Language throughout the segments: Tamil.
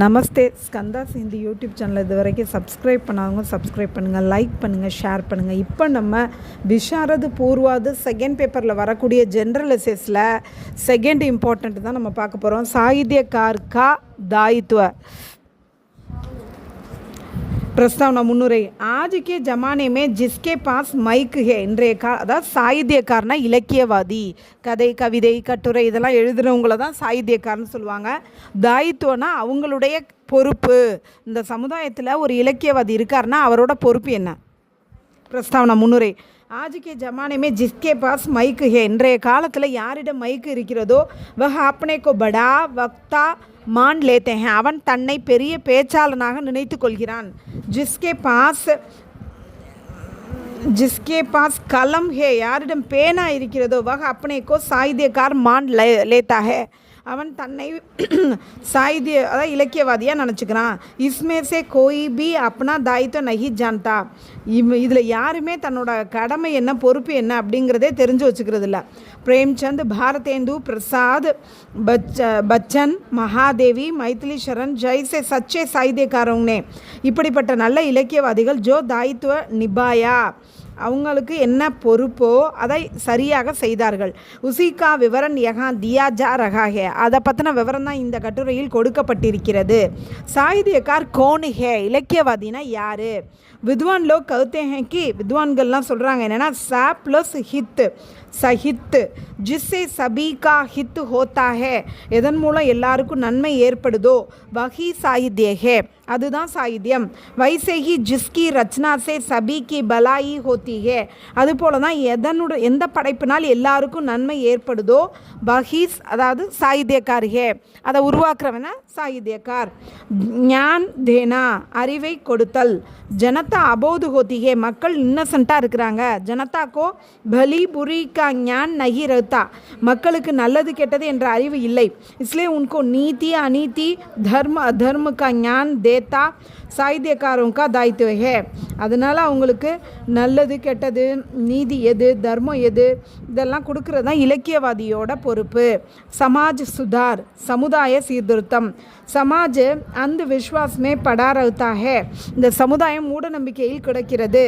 நமஸ்தே ஸ்கந்தாஸ் இந்த யூடியூப் சேனல் இது வரைக்கும் சப்ஸ்கிரைப் பண்ணாதவங்க சப்ஸ்கிரைப் பண்ணுங்கள், லைக் பண்ணுங்கள், ஷேர் பண்ணுங்கள். இப்போ நம்ம விஷாரது பூர்வாது செகண்ட் பேப்பரில் வரக்கூடிய ஜென்ரல் எஸ்ஸஸில் செகண்ட் இம்பார்ட்டண்ட் தான் நம்ம பார்க்க போகிறோம். சாகித்யकार का दायित्व. प्रस्तावना मुन्नुரை. आज के ज़माने में जिसके पास மைக் है இன்றைய அதாவது சாகித்யக்காரனா இலக்கியவாதி, கதை கவிதை கட்டுரை இதெல்லாம் எழுதுகிறவங்கள தான் சாகித்யக்காரன்னு சொல்லுவாங்க. தாயித்துவனா அவங்களுடைய பொறுப்பு. இந்த சமுதாயத்தில் ஒரு இலக்கியவாதி இருக்காருன்னா அவரோட பொறுப்பு என்ன? பிரஸ்தாவனா முன்னுரை. ஆஜ்கே ஜமானே ஜிஸ்கே பாஸ் மைக் ஹே இன்றைய காலத்தில் யாரிடம் மைக்கு இருக்கிறதோ வஹ் அப்னே கோ படா வக்தா மான் லேத்தே ஹே அவன் தன்னை பெரிய பேச்சாளனாக நினைத்து கொள்கிறான். ஜிஸ்கே பாஸ் கலம் ஹே யாரிடம் பேனா இருக்கிறதோ வஹ் அப்னே கோ சாகித்யக்கார் மான் லேத்தா ஹே அவன் தன்னை சாகித்ய அதாவது இலக்கியவாதியாக நினச்சிக்கிறான். இஸ்மேசே கோய் பி அப்னா தாயித்வ நஹி ஜான்தா. இதில் யாருமே தன்னோட கடமை என்ன பொறுப்பு என்ன அப்படிங்கிறதே தெரிஞ்சு வச்சுக்கிறது இல்லை. பிரேம்சந்த், பாரதேந்து பிரசாத், பச்சன், மகாதேவி, மைதிலி சரண் ஜெய்சே சச்சே சாகித்யக்காரவங்கனே இப்படிப்பட்ட நல்ல இலக்கியவாதிகள் ஜோ தாயித்வ நிபாயா அவங்களுக்கு என்ன பொறுப்போ அதை சரியாக செய்தார்கள். உசிகா விவரன் யகா தியா ஜா ரகா ஹே அதை பற்றின விவரம் தான் இந்த கட்டுரையில் கொடுக்கப்பட்டிருக்கிறது. சாகித்யக்கார் கோன் ஹே இலக்கியவாதினா யார்? வித்வான் லோக் கவுத்தே ஹே கி வித்வான்கள்லாம் சொல்கிறாங்க என்னென்னா ச ப்ளஸ் ஹித் சஹித் ஜிஸ்ஸே சபீகா ஹித் ஹோத்தா ஹே எதன் மூலம் எல்லாருக்கும் நன்மை ஏற்படுதோ வஹி சாகித்ய ஹே அதுதான் சாகித்யம். வைசேகி ஜிஸ்கி ரச்சனா சே சபீகி பலாயி ஹோத்தி ஹே அதுபோல தான் எந்த படைப்பினால் எல்லாருக்கும் நன்மை ஏற்படுதோ வஹீஸ் அதாவது சாகித்யக்கார் ஹே அதை உருவாக்குறவன சாகித்யக்கார். ஞான் தேனா அறிவை கொடுத்தல். ஜனதா அபோது ஹோத்தி ஹே மக்கள் இன்னசென்ட்டாக இருக்கிறாங்க. ஜனதாக்கோ பலி புரி கா ஞான் நஹி ரஹ்தா மக்களுக்கு நல்லது கெட்டது என்ற அறிவு இல்லை. इसलिए उनको नीति अनीति धर्म अधर्म का ज्ञान देता சாகித்யக்காரோं का दायित्व है. அதனால் அவங்களுக்கு நல்லது கெட்டது நீதி எது தர்மம் எது இதெல்லாம் கொடுக்கறது தான் இலக்கியவாதியோட பொறுப்பு. சமாஜ் சுதார் சமுதாய சீர்திருத்தம். சமாஜ் அந்த விஸ்வாசமே படா ரஹ்தா ஹே இந்த சமுதாயம் மூட நம்பிக்கையில் கிடக்கிறது.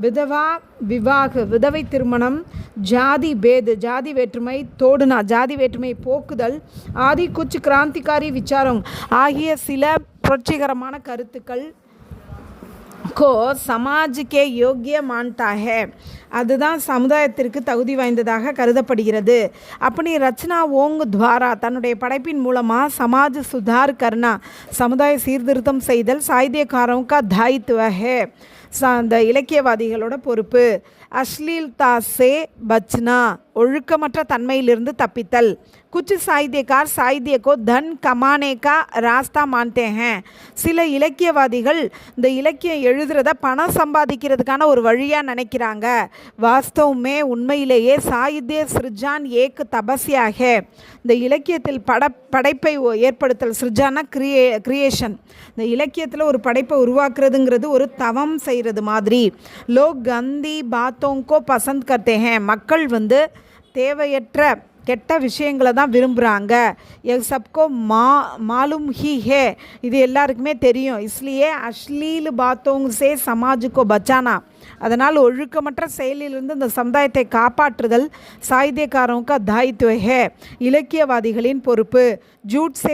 விதவா விவாக விதவை திருமணம், ஜாதி பேது ஜாதி வேற்றுமை தோடுனா ஜாதி வேற்றுமை போக்குதல், ஆதி குச் கிராந்திகாரி விசாரம் ஆகிய சில புரட்சிகரமான கருத்துக்கள் கோ சமாஜ்கே யோக்கிய மான்தா ஹே அதுதான் சமுதாயத்திற்கு தகுதி வாய்ந்ததாக கருதப்படுகிறது. அப்படி ரச்சனா ஓங் துவாரா தன்னுடைய படைப்பின் மூலமாக சமாஜ் சுதார் கர்னா சமுதாய சீர்திருத்தம் செய்தல் சாகித்யக்காரோं का दायित्व है அந்த இலக்கியவாதிகளோட பொறுப்பு. அஸ்லீல்தா சே பச்னா ஒழுக்கமற்ற தன்மையிலிருந்து தப்பித்தல். குச் சாகித்யக்கார் சாகித்ய கோ தன் கமானே கா ராஸ்தா மான்தே ஹே சில இலக்கியவாதிகள் இந்த இலக்கியம் எழுதுறத பணம் சம்பாதிக்கிறதுக்கான ஒரு வழியாக நினைக்கிறாங்க. வாஸ்தவமே உண்மையிலேயே சாகித்ய சிருஜான் ஏக் தபஸ்யா ஹே இந்த இலக்கியத்தில் படைப்பை ஏற்படுத்தல். சிருஜானா கிரியேஷன். இந்த இலக்கியத்தில் ஒரு படைப்பை உருவாக்குறதுங்கிறது ஒரு தவம் செய்கிறது மாதிரி. லோக் கந்தி பாத்தோங்கோ பசந்த் கர்த்தே ஹே மக்கள் தேவையற்ற கெட்ட விஷயங்களை தான் விரும்புகிறாங்க. எக் சப்கோ மாலும் ஹி ஹே இது எல்லாருக்குமே தெரியும். இஸ்லியே அஸ்லீல் பாத்தோங் சே சமாஜுக்கோ பச்சானா அதனால் ஒழுக்கமற்ற செயலிலிருந்து இந்த சமுதாயத்தை காப்பாற்றுதல் சாகித்யக்காரோं का दायित्व है இலக்கியவாதிகளின் பொறுப்பு. ஜூட் சே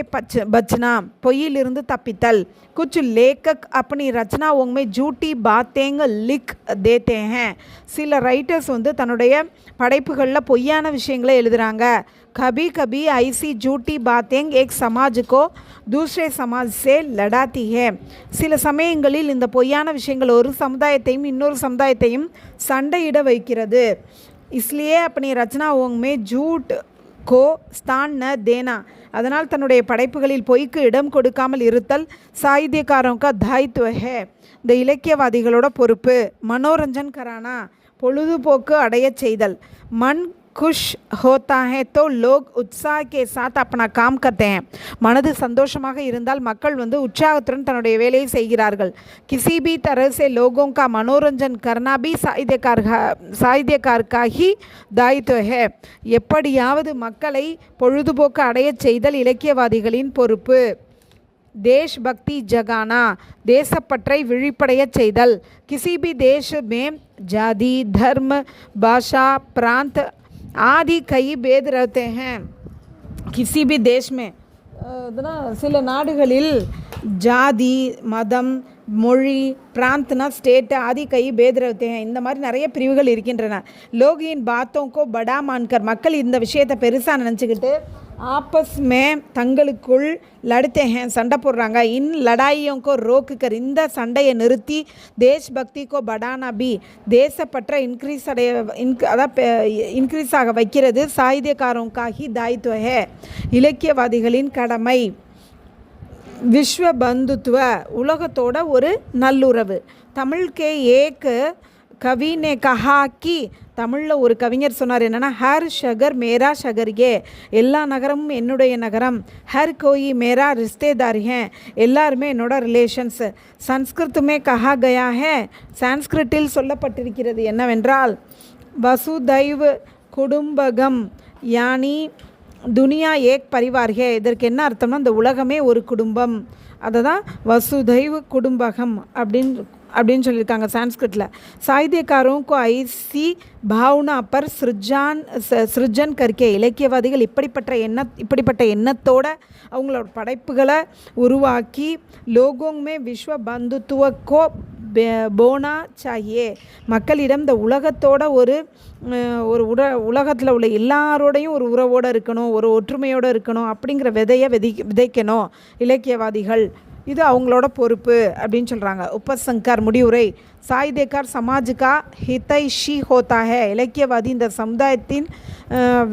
பச்னா பொய்யிலிருந்து தப்பித்தல். குச் லேக்கக் அப்படி ரச்சனாओं में झूठी बातें लिख देते हैं சில ரைட்டர்ஸ் தன்னுடைய படைப்புகளில் பொய்யான விஷயங்களை எழுதுகிறாங்க. कभी कभी ऐसी झूठी बातें एक समाज को दूसरे समाज से लड़ाती है சில சமயங்களில் இந்த பொய்யான விஷயங்கள் ஒரு சமுதாயத்தையும் இன்னொரு சமுதாயத்தையும் சண்டையிட வைக்கிறது. इसलिए अपनी रचनाओं में झूठ को स्थान न देना அதனால் தன்னுடைய படைப்புகளில் பொய்க்கு இடம் கொடுக்காமல் இருத்தல் சாகித்யக்காரோं का दायित्व है இந்த இலக்கியவாதிகளோட பொறுப்பு. மனோரஞ்சன் கரானா பொழுதுபோக்கு அடைய செய்தல். மன் खुश होता है तो लोग उत्साह के साथ अपना काम करते हैं மனது சந்தோஷமாக இருந்தால் மக்கள் உற்சாகத்துடன் தன்னுடைய வேலையை செய்கிறார்கள். किसी भी तरह से लोगों का मनोरंजन करना भी சாகித்யக்கார் का ही दायित्व है எப்படியாவது மக்களை பொழுதுபோக்கு அடைய செய்தல் இலக்கியவாதிகளின் பொறுப்பு. देशभक्ति जगाना, தேசப்பற்றை விழிப்படையச் செய்தல். किसी भी देश में जाति, धर्म, भाषा, प्रांत आदि कई भेद रहते हैं. किसी भी देश में சில நாடுகளில் ஜாதி, மதம், மொழி, பிராந்தனா, ஸ்டேட் ஆதி கை பேத் रहते हैं. இந்த மாதிரி நிறைய பிரிவுகள் இருக்கின்றன. लोग इन बातों को बड़ा मानकर, மக்கள் இந்த விஷயத்தை பெருசாக நினச்சிக்கிட்டு ஆப்பஸ் மே தங்களுக்குள் லடுத்தே ஹேன், சண்டை போடுறாங்க. இன் லடாயியோं को रोक कर, இந்த சண்டையை நிறுத்தி தேஷ்பக்தி கோ படானா பி, தேசப்பற்ற இன்க்ரீஸ் ஆக வைக்கிறது சாகித்யக்காரோं का ही दायित्व है, இலக்கியவாதிகளின் கடமை. விஸ்வ பந்துத்துவ, உலகத்தோட ஒரு நல்லுறவு. தமிழ் கே ஏக் கவி நே கஹா கி, தமிழில் ஒரு கவிஞர் சொன்னார் என்னென்னா, ஹர் ஷகர் மேரா ஷகர் ஏ, எல்லா நகரமும் என்னுடைய நகரம். ஹர் கோயி மேரா ரிஸ்தேதார் ஹே, எல்லாருமே என்னோட ரிலேஷன்ஸ். சன்ஸ்கிருத்துமே கஹா கயா ஹே, சான்ஸ்கிரிட்டில் சொல்லப்பட்டிருக்கிறது என்னவென்றால், வசுதைவ் குடும்பகம் யானி துனியா ஏக் பரிவார் ஹே. இதற்கு என்ன அர்த்தம்னா, இந்த உலகமே ஒரு குடும்பம். அதை தான் வசுதைவ் குடும்பகம் அப்படின்னு சொல்லியிருக்காங்க சான்ஸ்கிரிட்டில். சாகித்யக்காரோं को ऐसी भावना पर सृजन करके, இலக்கியவாதிகள் இப்படிப்பட்ட எண்ணத்தோட அவங்களோட படைப்புகளை உருவாக்கி, लोगों में विश्व बंधुत्व को போனா சாயே, மக்களிடம் இந்த உலகத்தோட ஒரு உலகத்தில் உள்ள எல்லாரோடையும் ஒரு உறவோடு இருக்கணும், ஒரு ஒற்றுமையோடு இருக்கணும் அப்படிங்கிற விதையை விதைக்கணும் இலக்கியவாதிகள். இது அவங்களோட பொறுப்பு அப்படின்னு சொல்கிறாங்க. உபசங்கர் முடிவுரை, சாகித்யக்கார் சமாஜ்கா ஹிதைஷி ஹோத்தா ஹே, இலக்கியவாதி இந்த சமுதாயத்தின்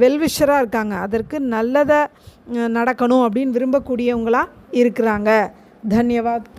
வெல்விஷராக இருக்காங்க, அதற்கு நல்லதை நடக்கணும் அப்படின்னு விரும்பக்கூடியவங்களாக இருக்கிறாங்க. தன்யவாத்.